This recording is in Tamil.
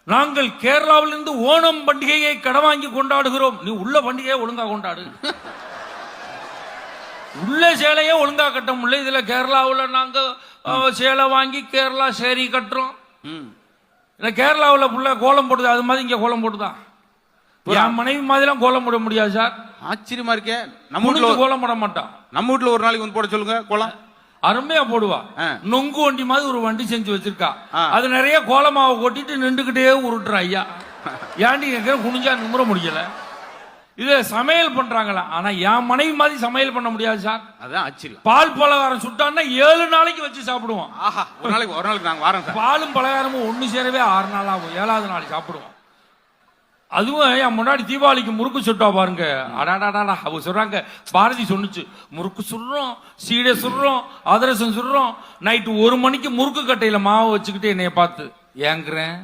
நாங்கள் கேரளாவிலிருந்து ஓணம் பண்டிகையை கடன் வாங்கி கொண்டாடுகிறோம். நீ உள்ள பண்டிகையை ஒழுங்கா கொண்டாடு. உள்ள சேலையே ஒழுங்கா கட்ட முடியல. இதுல கேரளாவில் நாங்க சேலை வாங்கி கேரளா சேரி கட்டுறோம். கேரளாவில் புள்ள கோலம் போடுது, அது மாதிரி இங்க கோலம் போடுதான். என் மனைவி மாதிரிலாம் கோலம் போட முடியாது சார். ஆச்சரியமா இருக்கே. நம்ம வீட்டுல கோலம் போட மாட்டான். நம்ம வீட்டுல ஒரு நாளைக்கு வந்து போட சொல்லுங்க கோலம். அருமையா போடுவா. நொங்கு வண்டி மாதிரி ஒரு வண்டி செஞ்சு வச்சிருக்கா. அது நிறைய கோலமாவை கொட்டிட்டு நின்றுகிட்டே உருட்டுற ஐயா. ஏன்டி குனிஞ்சா நிமிர முடியல. இது சமையல் பண்றாங்களா? ஆனா என் மனைவி மாதிரி சமையல் பண்ண முடியாது சார். அதான் ஆச்சரியம். பால் பலகாரம் சுட்டான்னா 7 நாளைக்கு வச்சு சாப்பிடுவோம். ஆஹா, ஒரு நாளைக்கு நாங்க வாரோம் சார். பாலும் பலகாரமும் ஒண்ணு சேரவே 6 நாள் ஆகும். 7வது நாள் சாப்பிடுவோம். அதுவும் என் முன்னாடி தீபாவளிக்கு முறுக்கு சுட்டா பாருங்க. அடாடாடா, அவங்க சொல்றாங்க, பாரதி சொன்னுச்சு, முறுக்கு சுடுறோம், சீடை சுடுறோம், அதிரசம் சுடுறோம். நைட்டு 1 மணிக்கு முறுக்கு கட்டையில மாவு வச்சுக்கிட்டு என்னைய பார்த்து ஏங்குறேன்.